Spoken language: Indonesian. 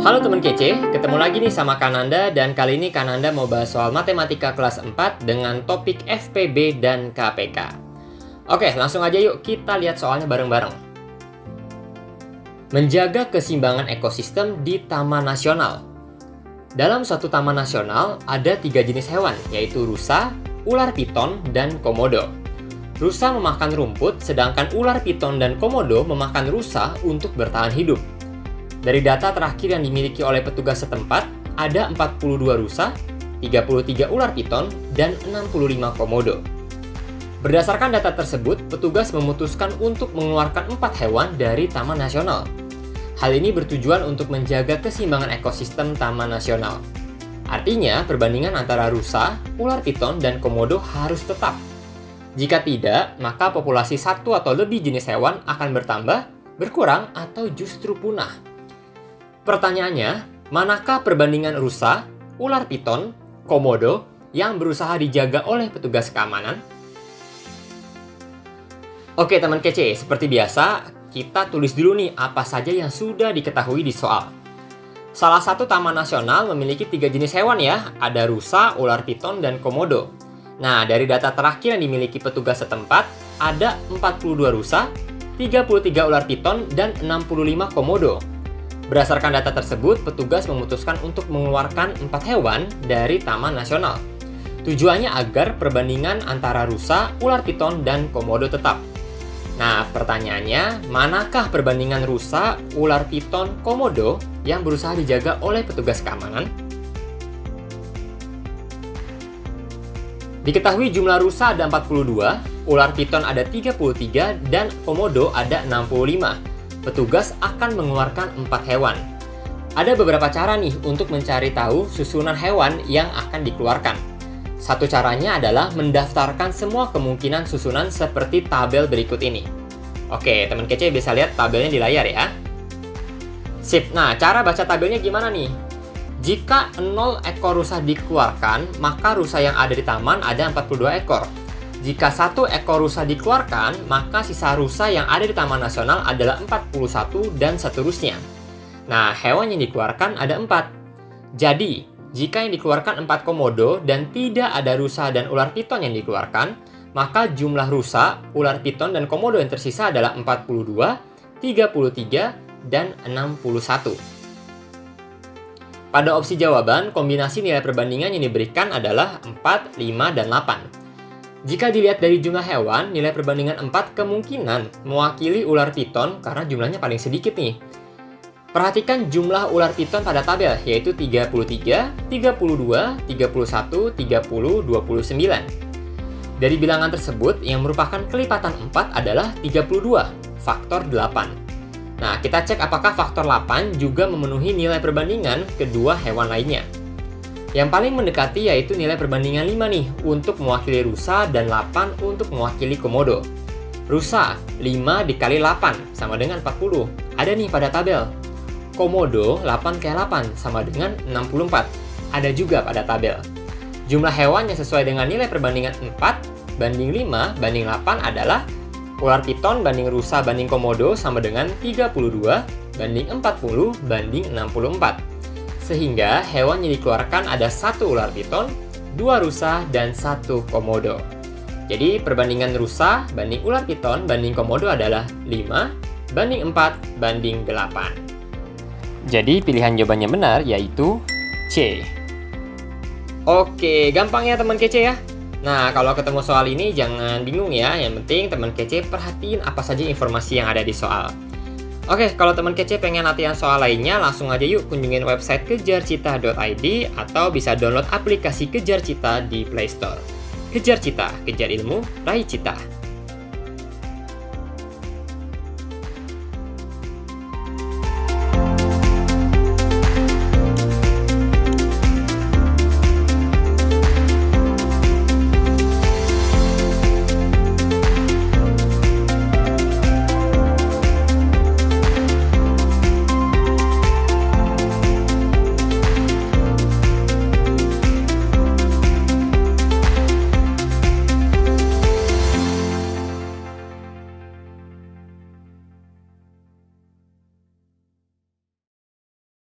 Halo teman kece, ketemu lagi nih sama Kananda dan kali ini Kananda mau bahas soal matematika kelas 4 dengan topik FPB dan KPK. Oke, langsung aja yuk kita lihat soalnya bareng-bareng. Menjaga keseimbangan ekosistem di Taman Nasional. Dalam suatu taman nasional ada 3 jenis hewan, yaitu rusa, ular piton, dan komodo. Rusa memakan rumput, sedangkan ular piton dan komodo memakan rusa untuk bertahan hidup. Dari data terakhir yang dimiliki oleh petugas setempat, ada 42 rusa, 33 ular piton, dan 65 komodo. Berdasarkan data tersebut, petugas memutuskan untuk mengeluarkan 4 hewan dari Taman Nasional. Hal ini bertujuan untuk menjaga keseimbangan ekosistem Taman Nasional. Artinya, perbandingan antara rusa, ular piton, dan komodo harus tetap. Jika tidak, maka populasi satu atau lebih jenis hewan akan bertambah, berkurang, atau justru punah. Pertanyaannya, manakah perbandingan rusa, ular piton, komodo yang berusaha dijaga oleh petugas keamanan? Oke teman kece, seperti biasa, kita tulis dulu nih apa saja yang sudah diketahui di soal. Salah satu taman nasional memiliki 3 jenis hewan ya, ada rusa, ular piton, dan komodo. Nah, dari data terakhir yang dimiliki petugas setempat, ada 42 rusa, 33 ular piton, dan 65 komodo. Berdasarkan data tersebut, petugas memutuskan untuk mengeluarkan 4 hewan dari Taman Nasional. Tujuannya agar perbandingan antara rusa, ular piton, dan komodo tetap. Nah, pertanyaannya, manakah perbandingan rusa, ular piton, komodo yang berusaha dijaga oleh petugas keamanan? Diketahui jumlah rusa ada 42, ular piton ada 33, dan komodo ada 65. Petugas akan mengeluarkan 4 hewan. Ada beberapa cara nih untuk mencari tahu susunan hewan yang akan dikeluarkan. Satu caranya adalah mendaftarkan semua kemungkinan susunan seperti tabel berikut ini. Oke, teman kece bisa lihat tabelnya di layar ya. Sip, nah cara baca tabelnya gimana nih? Jika 0 ekor rusa dikeluarkan, maka rusa yang ada di taman ada 42 ekor. Jika 1 ekor rusa dikeluarkan, maka sisa rusa yang ada di Taman Nasional adalah 41 dan seterusnya. Nah, hewan yang dikeluarkan ada 4. Jadi, jika yang dikeluarkan 4 komodo dan tidak ada rusa dan ular piton yang dikeluarkan, maka jumlah rusa, ular piton, dan komodo yang tersisa adalah 42, 33, dan 61. Pada opsi jawaban, kombinasi nilai perbandingan yang diberikan adalah 4, 5, dan 8. Jika dilihat dari jumlah hewan, nilai perbandingan 4 kemungkinan mewakili ular piton karena jumlahnya paling sedikit nih. Perhatikan jumlah ular piton pada tabel, yaitu 33, 32, 31, 30, 29. Dari bilangan tersebut, yang merupakan kelipatan 4 adalah 32, faktor 8. Nah, kita cek apakah faktor 8 juga memenuhi nilai perbandingan kedua hewan lainnya. Yang paling mendekati yaitu nilai perbandingan 5 nih untuk mewakili rusa dan 8 untuk mewakili komodo. Rusa 5 dikali 8 sama dengan 40. Ada nih pada tabel. Komodo 8 kali 8 sama dengan 64. Ada juga pada tabel. Jumlah hewan yang sesuai dengan nilai perbandingan 4 banding 5 banding 8 adalah ular piton banding rusa banding komodo sama dengan 32 banding 40 banding 64. Sehingga hewan yang dikeluarkan ada 1 ular piton, 2 rusa, dan 1 komodo. Jadi perbandingan rusa banding ular piton banding komodo adalah 5 banding 4 banding 8. Jadi pilihan jawabannya benar yaitu C. Oke, gampang ya teman kece ya. Nah, kalau ketemu soal ini jangan bingung ya. Yang penting teman kece perhatiin apa saja informasi yang ada di soal. Oke, kalau teman kece pengen latihan soal lainnya, langsung aja yuk kunjungin website kejarcita.id atau bisa download aplikasi Kejar Cita di Play Store. Kejar Cita, kejar ilmu, raih cita.